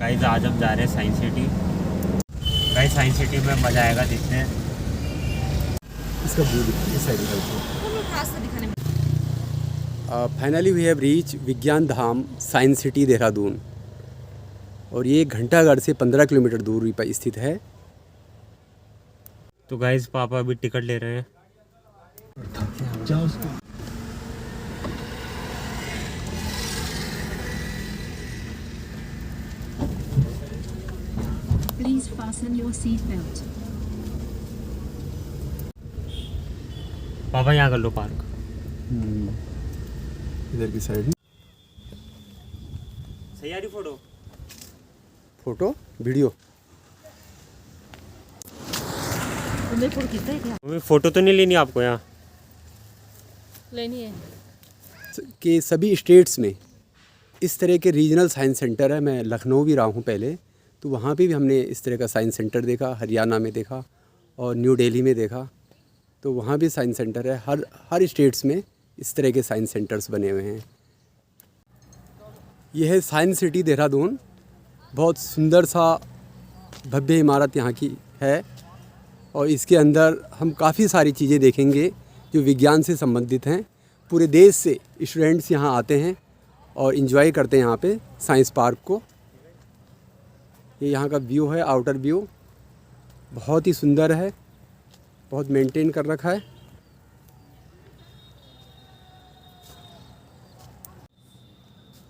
Guys आज हम जा रहे हैं science city. Guys science city में मज़ा आएगा दिखने। इसका व्यू दिखाइए साइड दिखाने में। फाइनली वी हैव रीच विज्ञान धाम साइंस सिटी देहरादून, और ये घंटाघर से 15 किलोमीटर दूरी पर स्थित है। तो गाइस पापा अभी टिकट ले रहे हैं। जाओ उसको। Please fasten your seat belt. पापा यहाँ कर लो पार्क। इधर की साइड सही आ रही photo? Photo video mummy photo तो नहीं लेनी आपको यहाँ? लेनी है के सभी स्टेट्स में इस तरह के रीजनल साइंस सेंटर है। मैं लखनऊ भी रहा हूँ पहले, तो वहाँ पे भी हमने इस तरह का साइंस सेंटर देखा। हरियाणा में देखा और न्यू दिल्ली में देखा, तो वहाँ भी साइंस सेंटर है। हर स्टेट्स में इस तरह के साइंस सेंटर्स बने हुए हैं। यह है साइंस सिटी देहरादून। बहुत सुंदर सा भव्य इमारत यहाँ की है, और इसके अंदर हम काफ़ी सारी चीज़ें देखेंगे जो विज्ञान से संबंधित हैं। पूरे देश से स्टूडेंट्स यहाँ आते हैं और इन्जॉय करते हैं यहाँ पे साइंस पार्क को। ये यहाँ का व्यू है, आउटर व्यू बहुत ही सुंदर है, बहुत मेंटेन कर रखा है।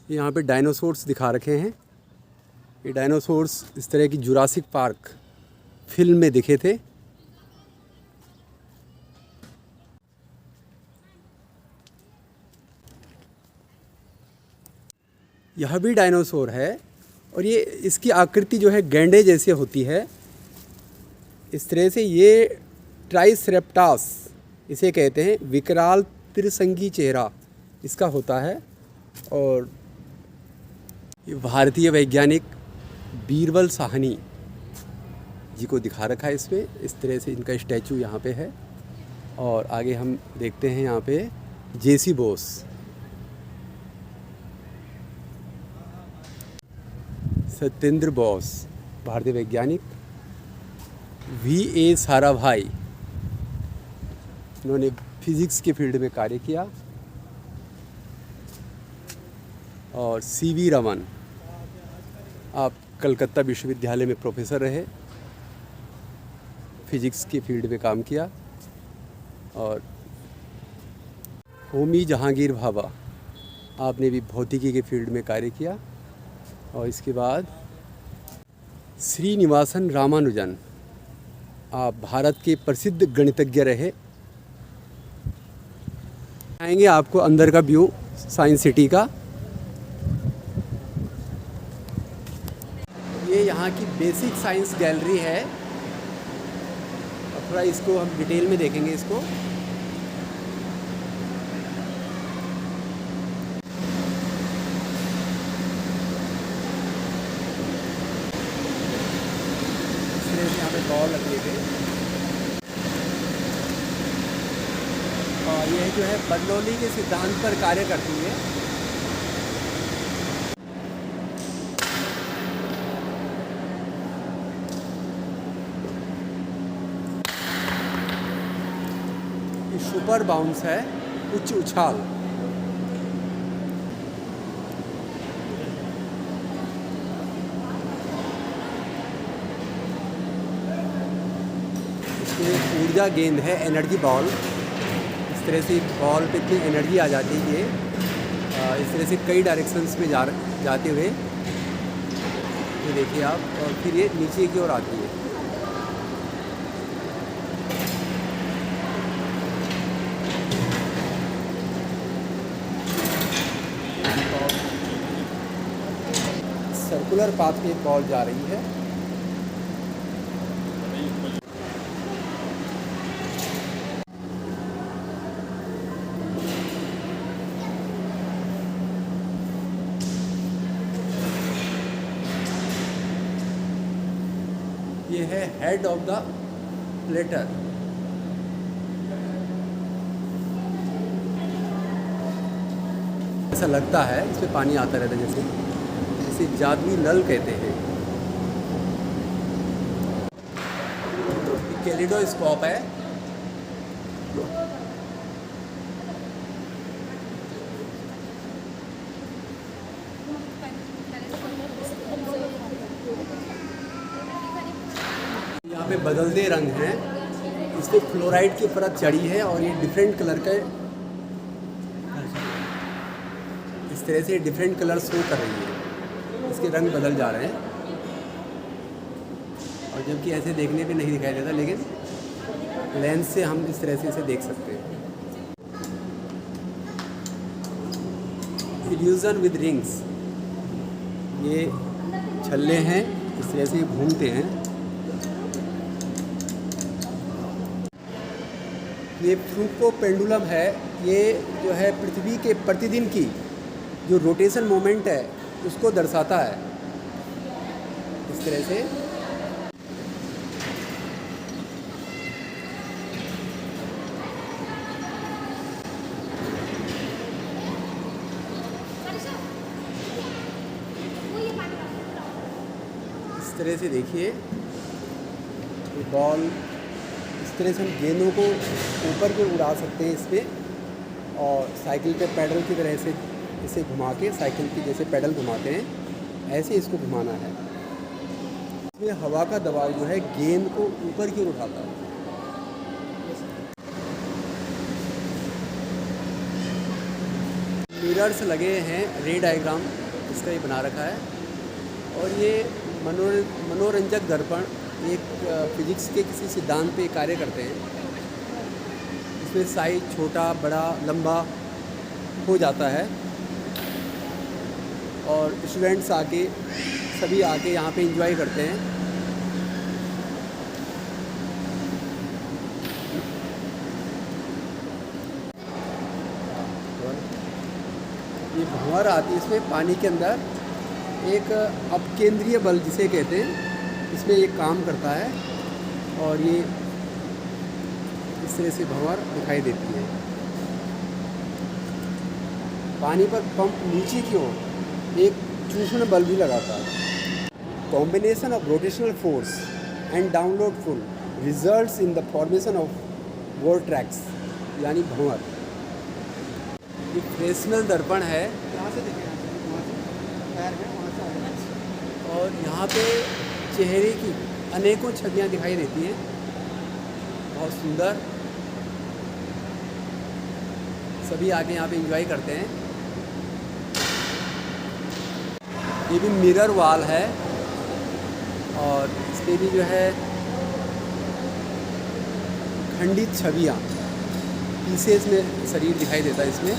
यहाँ पे डायनासोर्स दिखा रखे हैं। ये डायनासोर्स इस तरह की जुरासिक पार्क फिल्म में दिखे थे। यह भी डायनासोर है, और ये इसकी आकृति जो है गैंडे जैसे होती है। इस तरह से ये ट्राइसेरेप्टास इसे कहते हैं। विकराल त्रिसंगी चेहरा इसका होता है। और ये भारतीय वैज्ञानिक बीरबल साहनी जी को दिखा रखा है इसमें। इस तरह से इनका स्टैचू यहाँ पे है। और आगे हम देखते हैं यहाँ पे जेसी बोस, सत्येंद्र बोस भारतीय वैज्ञानिक, वी.ए. साराभाई, इन्होंने फिजिक्स के फील्ड में कार्य किया। और सी.वी. रमन, आप कलकत्ता विश्वविद्यालय में प्रोफेसर रहे, फिजिक्स के फील्ड में काम किया। और होमी जहांगीर भाभा, आपने भी भौतिकी के फील्ड में कार्य किया। और इसके बाद श्रीनिवासन रामानुजन, आप भारत के प्रसिद्ध गणितज्ञ रहे। आएंगे आपको अंदर का व्यू साइंस सिटी का। ये यहाँ की बेसिक साइंस गैलरी है, और थोड़ा इसको हम डिटेल में देखेंगे इसको। यहाँ पे बॉल लगे थे, और यह जो है बर्नौली के सिद्धांत पर कार्य करती है। ये सुपर बाउंस है, उच्च उछाल। ऊर्जा गेंद है, एनर्जी बॉल। इस तरह से बॉल पे इतनी एनर्जी आ जाती है ये इस तरह से कई डायरेक्शंस में जाते हुए, ये देखिए आप, और फिर ये नीचे की ओर आती है। सर्कुलर पाथ में बॉल जा रही है। ये है हेड ऑफ द प्लेटर। ऐसा लगता है, इसमें पानी आता रहता है, जैसे जादुई नल कहते हैं। कैलिडोस्कोप है। यहाँ पे बदलते रंग हैं, इसमें फ्लोराइड की परत चढ़ी है और ये डिफरेंट कलर का, इस तरह से डिफरेंट कलर शो कर रही है, इसके रंग बदल जा रहे हैं। और जबकि ऐसे देखने पे नहीं दिखाई देता, लेकिन लेंस से हम इस तरह से इसे देख सकते हैं। इल्यूजन विद रिंग्स, ये छल्ले हैं, इस तरह से घूमते हैं। ये फ्रूको पेंडुलम है, ये जो है पृथ्वी के प्रतिदिन की जो रोटेशन मोमेंट है उसको दर्शाता है इस तरह से। इस तरह से देखिए, ये बॉल इस तरह से हम गेंदों को ऊपर को उड़ा सकते हैं इसमें, और साइकिल पे पैडल की तरह से इसे घुमा के, साइकिल की जैसे पैडल घुमाते हैं ऐसे इसको घुमाना है। इसमें हवा का दबाव जो है गेंद को ऊपर की ओर उठाता है। मिरर्स लगे हैं, रे डायग्राम इसका ये बना रखा है। और ये मनोरंजक दर्पण एक फिजिक्स के किसी सिद्धांत पे कार्य करते हैं। इसमें साइज छोटा, बड़ा, लंबा हो जाता है और स्टूडेंट्स आके, सभी आके यहाँ पे एंजॉय करते हैं। ये भंवर आती है, इसमें पानी के अंदर एक अपकेंद्रीय बल जिसे कहते हैं, इसमें ये काम करता है और ये इस तरह से भंवर दिखाई देती है। पानी पर पंप नीचे की ओर एक चूषण बल भी लगाता है। Combination of rotational force and download full results in the formation of vortex, यानी भंवर। ये फ्रेस्नेल दर्पण है, यहाँ से देखिए, पैर है वहाँ से, और यहाँ पे चेहरे की अनेकों छवियाँ दिखाई देती हैं, बहुत सुंदर। सभी आके यहाँ पे एंजॉय करते हैं। ये भी मिरर वॉल है और इस पर भी जो है खंडित छवियाँ, पीसेस में शरीर दिखाई देता है इसमें।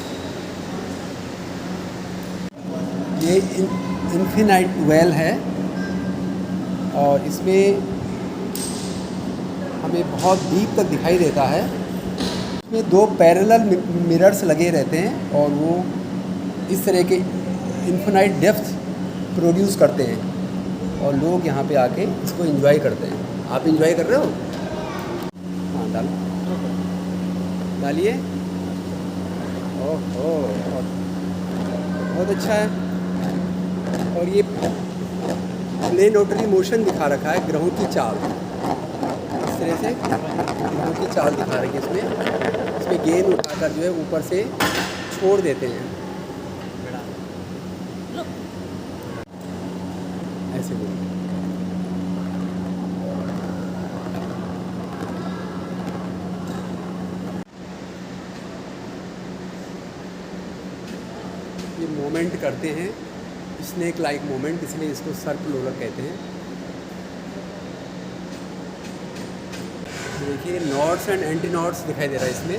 ये इन्फिनाइट वेल है और इसमें हमें बहुत डीप तक दिखाई देता है। इसमें दो पैरेलल मिरर्स लगे रहते हैं और वो इस तरह के इन्फिनाइट डेप्थ प्रोड्यूस करते हैं और लोग यहाँ पे आके इसको एंजॉय करते हैं। आप एंजॉय कर रहे हो? हाँ, डालिए। ओहो, बहुत अच्छा है। और ये प्लेनेटरी मोशन दिखा रखा है, ग्रहों की चाल, इस तरह से ग्रहों की चाल दिखा रखी है इसमें गेंद उठाकर जो है ऊपर से छोड़ देते हैं, ऐसे बोल। ये मोमेंट करते हैं, स्नेक लाइक मोमेंट, इसलिए इसको सर्प रोलर कहते हैं। देखिए नॉट्स एंड एंटी नॉट्स दिखाई दे रहा है इसमें।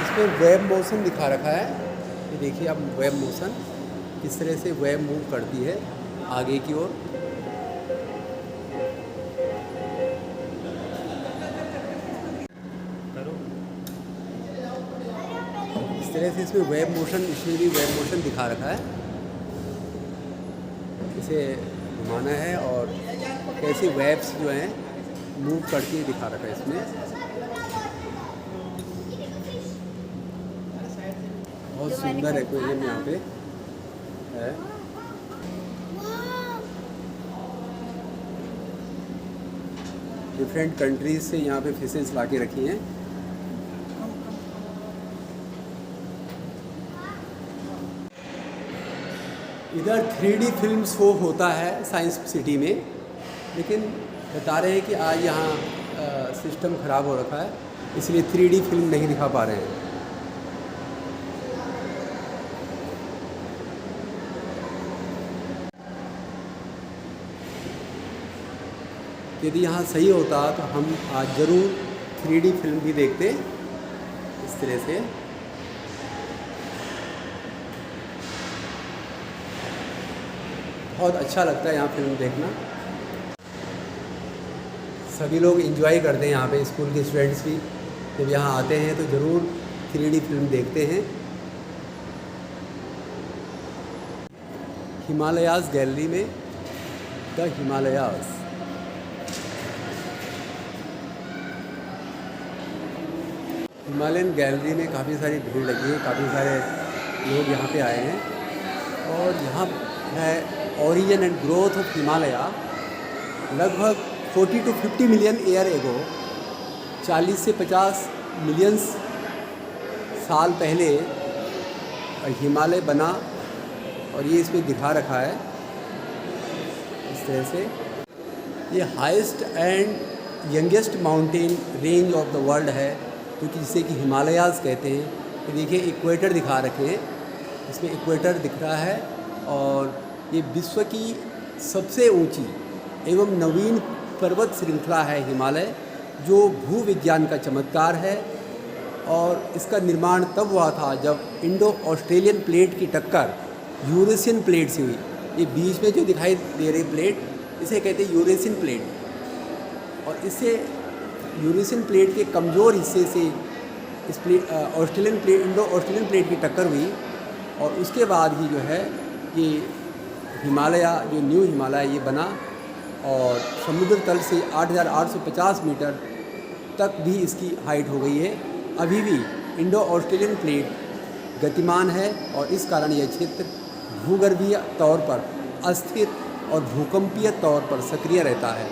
इसमें वेब मोशन दिखा रखा है, ये देखिए आप वेब मोशन, किस तरह से वेब मूव करती है आगे की ओर। इस तरह से इसमें वेब मोशन, इसमें भी वेब मोशन दिखा रखा है। इसे घुमाना है और कैसे वेब्स जो हैं मूव करती दिखा रखा है इसमें। बहुत सुंदर एक्वेरियम यहाँ पे है। डिफरेंट कंट्रीज से यहाँ पे फिशेस ला के रखी हैं। इधर 3D फिल्म शो होता है साइंस सिटी में, लेकिन बता रहे हैं कि आज यहाँ सिस्टम ख़राब हो रखा है, इसलिए 3D फिल्म नहीं दिखा पा रहे हैं। यदि यहाँ सही होता तो हम आज ज़रूर 3D फिल्म भी देखते इस तरह से। बहुत अच्छा लगता है यहाँ फिल्म देखना। सभी लोग एंजॉय करते हैं यहाँ पे, स्कूल के स्टूडेंट्स भी जब यहाँ आते हैं तो ज़रूर 3D फिल्म देखते हैं। हिमालयाज़ गैलरी में द हिमालयाज़। हिमालयन गैलरी में काफ़ी सारी भीड़ लगी है, काफ़ी सारे लोग यहाँ पे आए हैं। और यहाँ है origin and growth of Himalaya. लगभग 40 to 50 मिलियन ईयर एगो, 40 से 50 मिलियन साल पहले हिमालय बना, और ये इसमें दिखा रखा है इस तरह से। ये highest and youngest mountain range of the world है, क्योंकि जिसे कि हिमालयाज़ कहते हैं। ये देखिए इक्वेटर दिखा रखे हैं, इसमें इक्वेटर दिख रहा है। और ये विश्व की सबसे ऊंची एवं नवीन पर्वत श्रृंखला है हिमालय, जो भूविज्ञान का चमत्कार है। और इसका निर्माण तब हुआ था जब इंडो ऑस्ट्रेलियन प्लेट की टक्कर यूरेशियन प्लेट से हुई। ये बीच में जो दिखाई दे रही प्लेट, इसे कहते हैं यूरेशियन प्लेट। और इससे यूरेशियन प्लेट के कमज़ोर हिस्से से इस plate Australian plate Indo Australian plate की टक्कर हुई, और उसके बाद ही जो है ये हिमालय, जो न्यू हिमालय ये बना। और समुद्र तल से 8,850 मीटर तक भी इसकी हाइट हो गई है। अभी भी इंडो ऑस्ट्रेलियन प्लेट गतिमान है, और इस कारण यह क्षेत्र भूगर्भीय तौर पर अस्थिर और भूकंपीय तौर पर सक्रिय रहता है।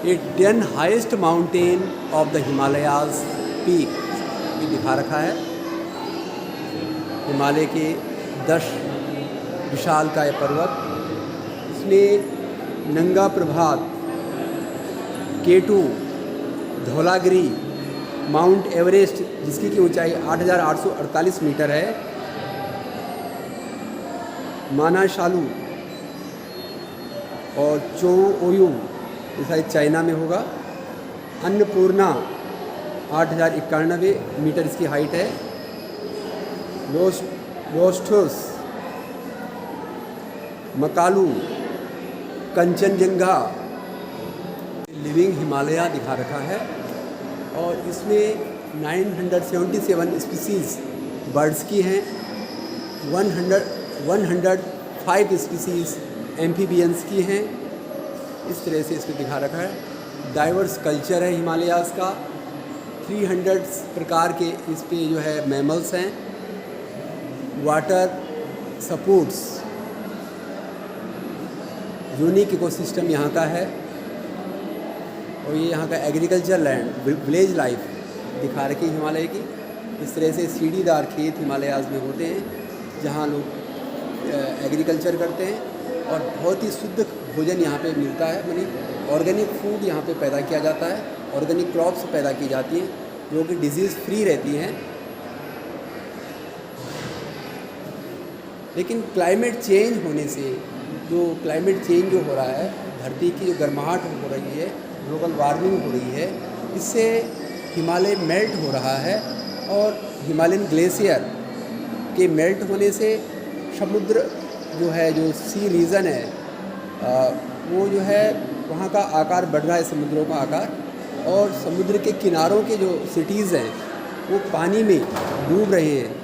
ये 10 highest mountain of the Himalayas peak भी दिखा रखा है। हिमालय के 10 विशालकाय पर्वत, इसमें नंगा प्रभात, K2, धौलागिरी, माउंट एवरेस्ट जिसकी की ऊंचाई 8,848 मीटर है, मानाशालू और चोओयू, ये शायद चाइना में होगा, अन्नपूर्णा 8,091 मीटर इसकी हाइट है, लोस्टोस, मकालू, कंचनजंगा, लिविंग हिमालय दिखा रखा है। और इसमें 977 स्पीसीज़ बर्ड्स की हैं, 105 स्पीसीज़ एम्फीबियंस की हैं। इस तरह से इसमें दिखा रखा है। डाइवर्स कल्चर है हिमालयाज़ का, 300 प्रकार के इस पे जो है मैमल्स हैं। वाटर सपोर्ट्स, यूनिक इकोसिस्टम यहाँ का है। और ये यहाँ का एग्रीकल्चर लैंड, विलेज लाइफ दिखा रखी हिमालय की। इस तरह से सीढ़ीदार खेत हिमालयाज़ में होते हैं, जहाँ लोग एग्रीकल्चर करते हैं, और बहुत ही शुद्ध भोजन यहाँ पे मिलता है। यानी ऑर्गेनिक फूड यहाँ पे पैदा किया जाता है, ऑर्गेनिक क्रॉप्स पैदा की जाती हैं, जो कि डिजीज़ फ्री रहती हैं। लेकिन क्लाइमेट चेंज होने से, जो क्लाइमेट चेंज जो हो रहा है, धरती की जो गर्माहट हो रही है, ग्लोबल वार्मिंग हो रही है, इससे हिमालय मेल्ट हो रहा है। और हिमालयन ग्लेशियर के मेल्ट होने से समुद्र जो है, जो सी रीजन है, वो जो है वहाँ का आकार बढ़ रहा है, समुद्रों का आकार। और समुद्र के किनारों के जो सिटीज़ हैं वो पानी में डूब रहे हैं,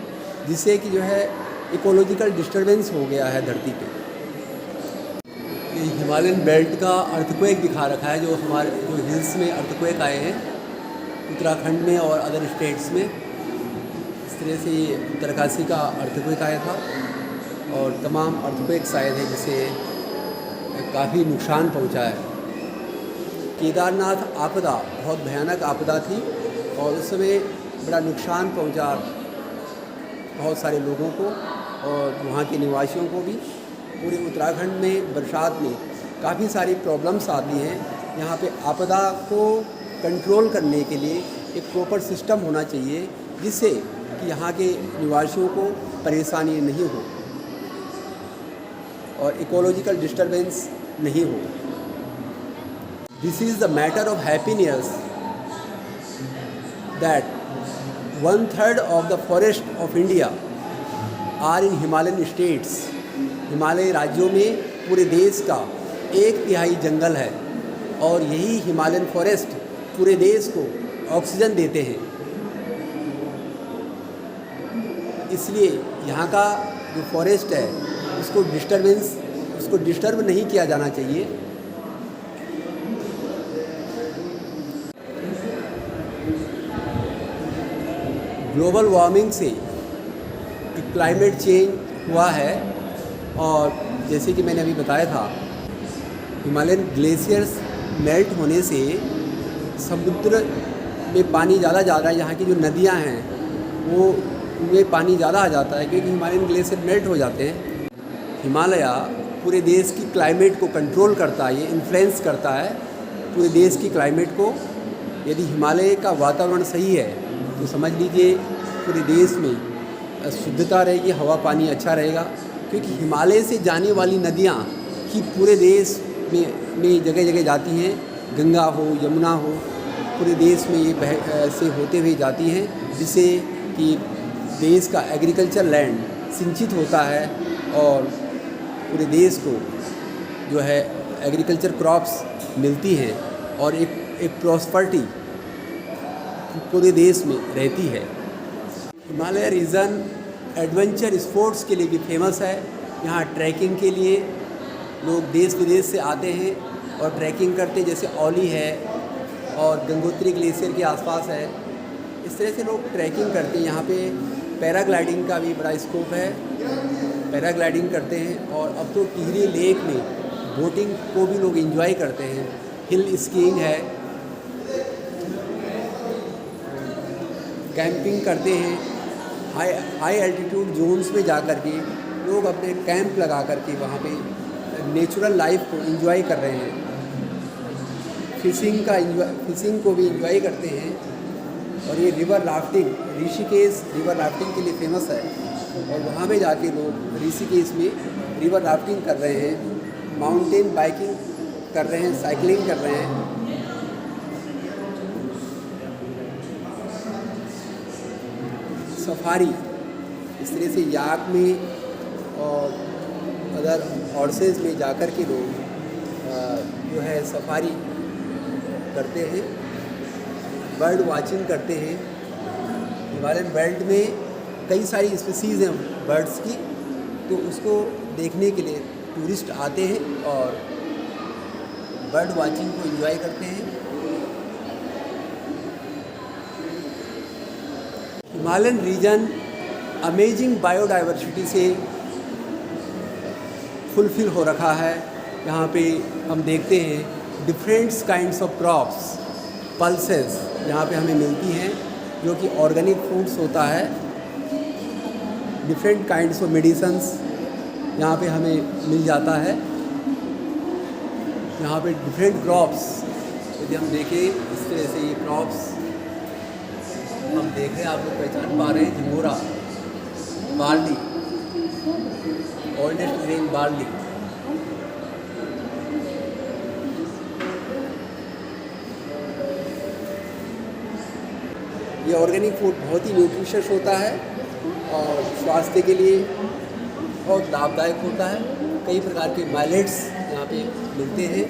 जिससे कि जो है इकोलॉजिकल डिस्टर्बेंस हो गया है धरती पे। ये हिमालयन बेल्ट का अर्थक्वेक दिखा रखा है, जो हमारे जो हिल्स में अर्थक्वेक आए हैं उत्तराखंड में और अदर स्टेट्स में। तरह से ये उत्तरकाशी का अर्थक्वेक आया था और तमाम अर्थक्वेक्स आए थे जिससे काफ़ी नुकसान पहुंचा है। केदारनाथ आपदा बहुत भयानक आपदा थी और उस समय बड़ा नुकसान पहुंचा बहुत सारे लोगों को और वहाँ के निवासियों को भी। पूरे उत्तराखंड में बरसात में काफ़ी सारी प्रॉब्लम्स आती हैं। यहाँ पे आपदा को कंट्रोल करने के लिए एक प्रॉपर सिस्टम होना चाहिए जिससे कि यहाँ के निवासियों को परेशानी नहीं हो और इकोलॉजिकल डिस्टर्बेंस नहीं हो। This is the matter of happiness that 1/3 of the forest of India are in Himalayan states. Himalaya राज्यों में पूरे देश का 1/3 जंगल है और यही हिमालयन फॉरेस्ट पूरे देश को ऑक्सीजन देते हैं। इसलिए यहाँ का जो फॉरेस्ट है उसको डिस्टर्ब नहीं किया जाना चाहिए। ग्लोबल वार्मिंग से क्लाइमेट चेंज हुआ है और जैसे कि मैंने अभी बताया था, हिमालयन ग्लेशियर्स मेल्ट होने से समुद्र में पानी ज़्यादा जा रहा है। यहाँ की जो नदियाँ हैं वो उनमें पानी ज़्यादा आ जाता है क्योंकि हिमालयन ग्लेशियर मेल्ट हो जाते हैं। हिमालय पूरे देश की क्लाइमेट को कंट्रोल करता है, ये इन्फ्लुएंस करता है पूरे देश की क्लाइमेट को। यदि हिमालय का वातावरण सही है तो समझ लीजिए पूरे देश में शुद्धता रहेगी, हवा पानी अच्छा रहेगा। क्योंकि हिमालय से जाने वाली नदियाँ ही पूरे देश में जगह जगह जाती हैं। गंगा हो, यमुना हो, पूरे देश में ये से होते हुए जाती हैं जिससे कि देश का एग्रीकल्चर लैंड सिंचित होता है और पूरे देश को जो है एग्रीकल्चर क्रॉप्स मिलती हैं और एक प्रॉस्पर्टी पूरे देश में रहती है। हिमालय रीजन एडवेंचर स्पोर्ट्स के लिए भी फेमस है। यहाँ ट्रैकिंग के लिए लोग देश विदेश से आते हैं और ट्रैकिंग करते हैं, जैसे औली है और गंगोत्री ग्लेशियर के आसपास है। इस तरह से लोग ट्रैकिंग करते हैं। यहाँ पे पैराग्लाइडिंग का भी बड़ा स्कोप है, पैराग्लाइडिंग करते हैं। और अब तो टिहरी लेक में बोटिंग को भी लोग एंजॉय करते हैं। हिल स्कीइंग है, कैंपिंग करते हैं। हाई एल्टीट्यूड जोन्स में जा कर के लोग अपने कैंप लगा कर के वहाँ पे नेचुरल लाइफ को एंजॉय कर रहे हैं। फिशिंग को भी एंजॉय करते हैं। और ये river rafting, Rishikesh river rafting के लिए फेमस है और वहाँ पे जाके लोग ऋषिकेश में रिवर राफ्टिंग कर रहे हैं, माउंटेन बाइकिंग कर रहे हैं, साइकिलिंग कर रहे हैं। सफारी, इस तरह से याक में और अदर हॉर्सेस में जाकर के लोग जो है सफारी करते हैं, बर्ड वाचिंग करते हैं। हिमालयन बेल्ट में कई सारी स्पीसीज़ हैं बर्ड्स की, तो उसको देखने के लिए टूरिस्ट आते हैं और बर्ड वाचिंग को एंजॉय करते हैं। हिमालयन रीजन अमेजिंग बायोडाइवर्सिटी से फुलफिल हो रखा है। यहाँ पे हम देखते हैं different kinds of crops, pulses यहाँ पे हमें मिलती हैं जो कि ऑर्गेनिक फूड्स होता है। डिफरेंट काइंड्स ऑफ मेडिसन्स यहाँ पे हमें मिल जाता है। यहाँ पे डिफरेंट क्रॉप्स, यदि हम देखें इस तरह से ये क्रॉप्स हम देख रहे हैं, आप लोग पहचान पा रहे हैं, झंगोरा, बार्ली, ओल्डेस्ट ग्रेन बार्ली। ये ऑर्गेनिक फूड बहुत ही न्यूट्रिशियस होता है और स्वास्थ्य के लिए बहुत लाभदायक होता है। कई प्रकार के माइलेट्स यहाँ पे मिलते हैं।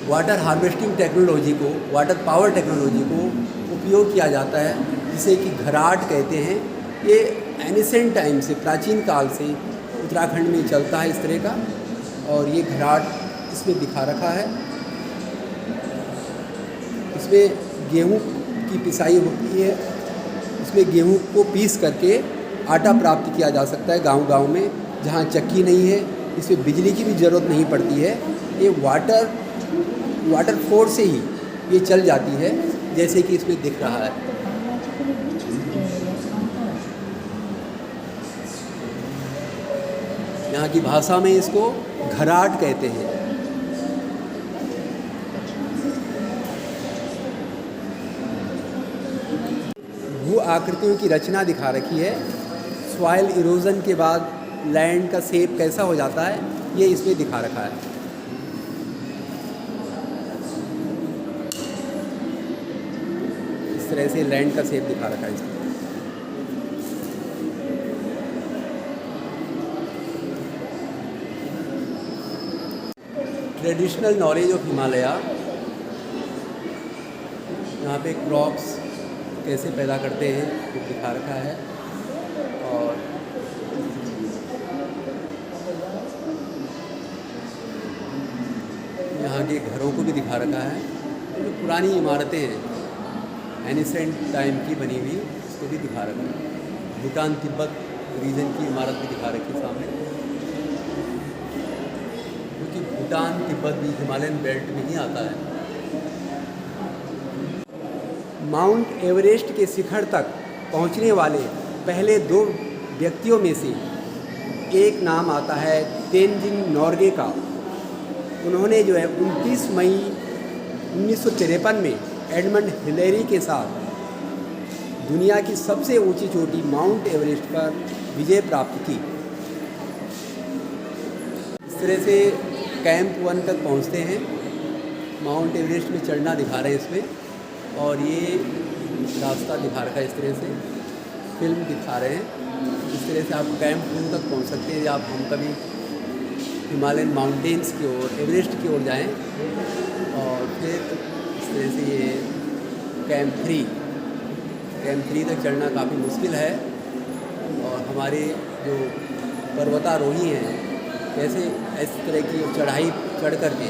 वाटर हार्वेस्टिंग टेक्नोलॉजी को, वाटर पावर टेक्नोलॉजी को उपयोग किया जाता है, जिसे कि घराट कहते हैं। ये एनिसेंट टाइम से, प्राचीन काल से उत्तराखंड में चलता है इस तरह का। और ये घराट इसमें दिखा रखा है। इसमें गेहूँ की पिसाई होती है। इसमें गेहूँ को पीस करके आटा प्राप्त किया जा सकता है गांव-गांव में, जहाँ चक्की नहीं है। इसमें बिजली की भी ज़रूरत नहीं पड़ती है। ये वाटर फोर्स से ही ये चल जाती है, जैसे कि इसमें दिख रहा है। यहाँ की भाषा में इसको घराट कहते हैं। भू आकृतियों की रचना दिखा रखी है। सॉइल इरोजन के बाद लैंड का शेप कैसा हो जाता है, ये इसमें दिखा रखा है। इस तरह से लैंड का शेप दिखा रखा है इसमें। Traditional knowledge of Himalaya. यहाँ पे क्रॉप्स कैसे पैदा करते हैं वो दिखा रखा है। और यहाँ के घरों को भी दिखा रखा है। जो पुरानी इमारतें हैं एनिसेंट टाइम की बनी हुई, उसको भी दिखा रखा है। भूटान तिब्बत रीजन की इमारत भी दिखा रखी है सामने, क्योंकि भूटान तिब्बत भी हिमालयन बेल्ट में ही आता है। माउंट एवरेस्ट के शिखर तक पहुंचने वाले पहले 2 व्यक्तियों में से एक नाम आता है तेनजिंग नोर्गे का। उन्होंने जो है 29 मई 1953 में एडमंड हिलेरी के साथ दुनिया की सबसे ऊंची चोटी माउंट एवरेस्ट पर विजय प्राप्त की। इस तरह से कैंप 1 तक पहुंचते हैं। माउंट एवरेस्ट में चढ़ना दिखा रहे हैं इसमें। और ये रास्ता दिखा रखा है, इस तरह से फिल्म दिखा रहे हैं। इस तरह से आप कैंप 2 तक पहुंच सकते हैं। या आप हम कभी हिमालयन माउंटेन्स की ओर, एवरेस्ट की ओर जाएं। और फिर इस तरह से ये कैंप 3 तक चढ़ना काफ़ी मुश्किल है। और हमारे जो पर्वतारोही हैं कैसे इस तरह की चढ़ाई चढ़ करके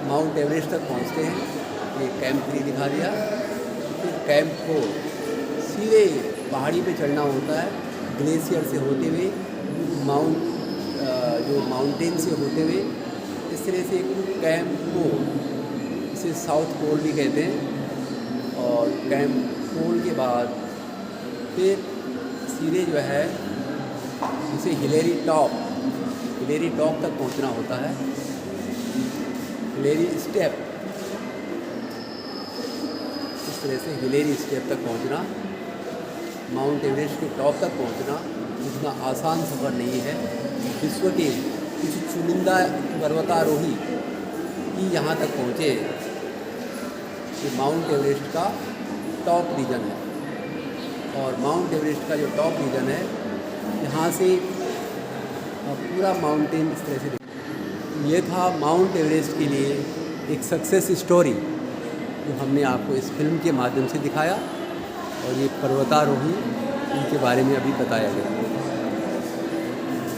माउंट एवरेस्ट तक पहुंचते हैं। ये कैंप 3 दिखा दिया। फिर कैंप 4 सीधे पहाड़ी पे चढ़ना होता है, ग्लेशियर से होते हुए, माउंटेन से होते हुए। इस तरह से कैंप 4, इसे साउथ पोल भी कहते हैं। और कैंप 4 के बाद फिर सीधे जो है इसे हिलेरी टॉप तक पहुंचना होता है। हिलेरी स्टेप, इस तरह से हिलेरी स्टेप तक पहुंचना, माउंट एवरेस्ट के टॉप तक पहुंचना इतना आसान सफ़र नहीं है। विश्व के कुछ चुनिंदा पर्वतारोही ही यहाँ तक पहुँचे। ये माउंट एवरेस्ट का टॉप रीजन है। और माउंट एवरेस्ट का जो टॉप रीजन है, यहाँ से पूरा माउंटेन इस तरह से ये था माउंट एवरेस्ट के लिए एक सक्सेस स्टोरी जो हमने आपको इस फिल्म के माध्यम से दिखाया। और ये पर्वतारोही, इनके बारे में अभी बताया गया।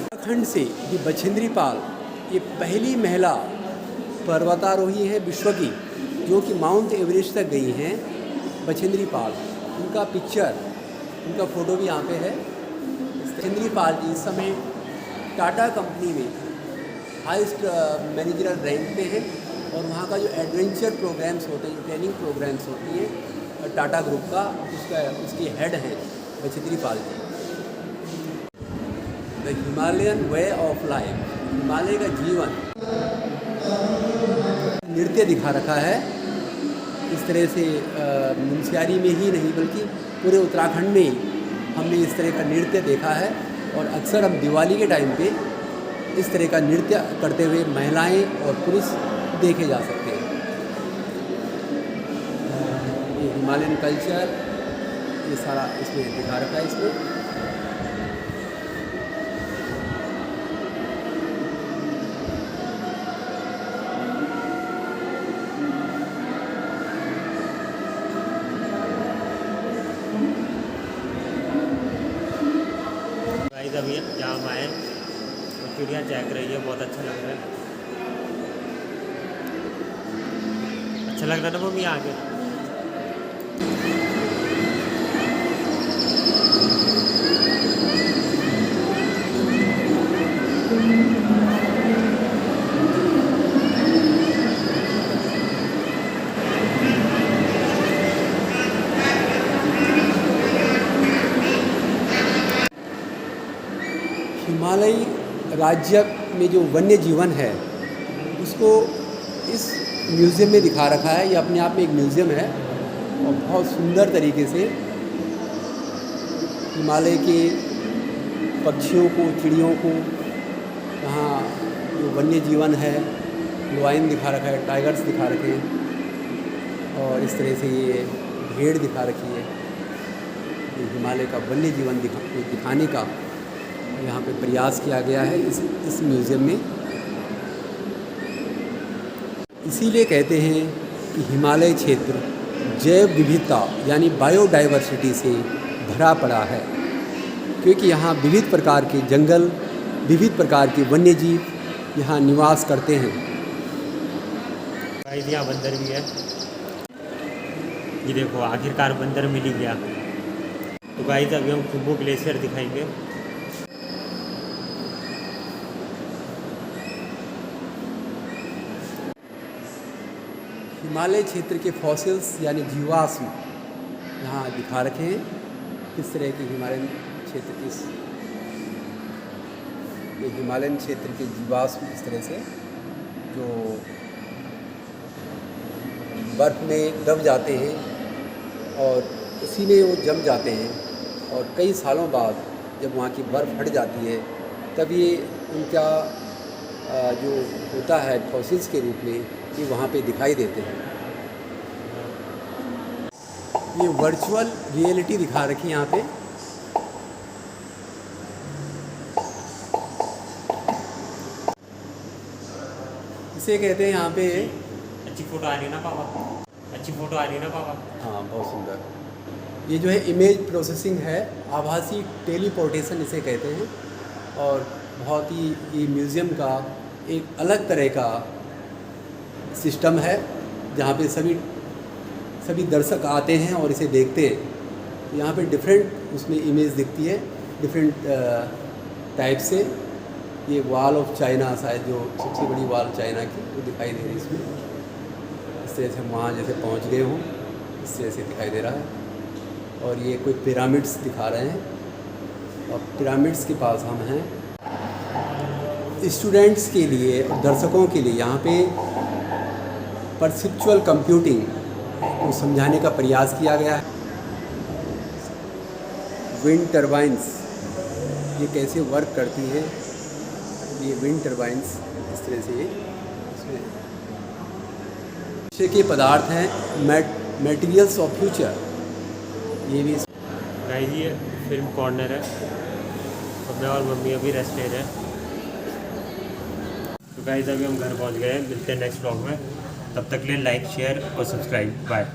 उत्तराखंड से ये बछेंद्री पाल ये पहली महिला पर्वतारोही है विश्व की जो कि माउंट एवरेस्ट तक गई हैं। बछेंद्री पाल, उनका पिक्चर, उनका फ़ोटो भी यहाँ पे है। बछेंद्री पाल जी इस समय टाटा कंपनी में हाईएस्ट मैनेजरल रैंक पे है। और वहाँ का जो एडवेंचर प्रोग्राम्स होते हैं, ट्रेनिंग प्रोग्राम्स होती है टाटा ग्रुप का, उसकी हेड है Bachendri Pal ji. The Himalayan way of life, Himalaya का जीवन नृत्य दिखा रखा है। इस तरह से मुनस्यारी में ही नहीं बल्कि पूरे उत्तराखंड में हमने इस तरह का नृत्य देखा है। और अक्सर हम दिवाली के टाइम पे इस तरह का नृत्य करते हुए महिलाएं और पुरुष देखे जा सकते हैं। ये हिमालयन कल्चर, ये सारा इसमें दिखा रखा है इसमें। गाइस अभी यहाँ हम आए तो चिड़िया चहक रही है, बहुत अच्छा लग रहा है। अच्छा लग रहा है ना मम्मी यहाँ आके? हिमालयी राज्य में जो वन्य जीवन है उसको इस म्यूज़ियम में दिखा रखा है। ये अपने आप में एक म्यूज़ियम है और बहुत सुंदर तरीके से हिमालय के पक्षियों को, चिड़ियों को, यहाँ जो वन्य जीवन है, लायन दिखा रखा है, टाइगर्स दिखा रखे हैं और इस तरह से ये भेड़ दिखा रखी है। ये हिमालय का वन्य जीवन दिखाने का यहाँ पे प्रयास किया गया है इस म्यूज़ियम में। इसीलिए कहते हैं कि हिमालय क्षेत्र जैव विविधता यानी बायोडाइवर्सिटी से भरा पड़ा है, क्योंकि यहाँ विविध प्रकार के जंगल, विविध प्रकार के वन्य जीव यहाँ निवास करते हैं। गाइस यहाँ बंदर भी है, ये देखो आखिरकार बंदर मिल ही गया। तो गाइस अभी हम खुम्बू ग्लेशियर दिखाएंगे। हिमालय क्षेत्र के फॉसिल्स यानी जीवाश्म यहाँ दिखा रखे हैं। किस तरह के हिमालयन क्षेत्र के ये हिमालयन क्षेत्र के जीवाश्म इस तरह से जो बर्फ़ में दब जाते हैं और उसी में वो जम जाते हैं और कई सालों बाद जब वहाँ की बर्फ़ हट जाती है तब ये उनका जो होता है फॉसिल्स के रूप में ये वहाँ पे दिखाई देते हैं। ये वर्चुअल रियलिटी दिखा रखी है यहाँ पे। इसे कहते हैं यहाँ पे। अच्छी फ़ोटो आ रही है ना पापा? अच्छी फ़ोटो आ रही है ना पापा? हाँ, बहुत सुंदर। ये जो है इमेज प्रोसेसिंग है, आभासी टेलीपोर्टेशन इसे कहते हैं और बहुत ही ये म्यूज़ियम का एक अलग तरह का सिस्टम है जहाँ पे सभी दर्शक आते हैं और इसे देखते हैं। यहाँ पे डिफरेंट उसमें इमेज दिखती है डिफरेंट टाइप से। ये वॉल ऑफ चाइना, शायद जो सबसे बड़ी वॉल चाइना की, वो दिखाई दे रही है इसमें। इस तरह से हम वहाँ जैसे पहुँच गए हों इस तरह से दिखाई दे रहा है। और ये कोई पिरामिड्स दिखा रहे हैं और पिरामिड्स के पास हम हैं। स्टूडेंट्स के लिए और दर्शकों के लिए यहाँ पे परसेप्चुअल कंप्यूटिंग को समझाने का प्रयास किया गया है। विंड टर्बाइंस ये कैसे वर्क करती है, ये विंड टर्बाइंस इस तरह से इसमें भविष्य के पदार्थ हैं, मटेरियल्स ऑफ फ्यूचर। ये भी गाइस ये फिल्म कॉर्नर है और मैं और मम्मी अभी रेस्ट ले रहे हैं। तो गाइस अभी हम घर पहुंच गए हैं। मिलते हैं नेक्स्ट व्लॉग में, तब तक के लिए लाइक, शेयर और सब्सक्राइब। बाय।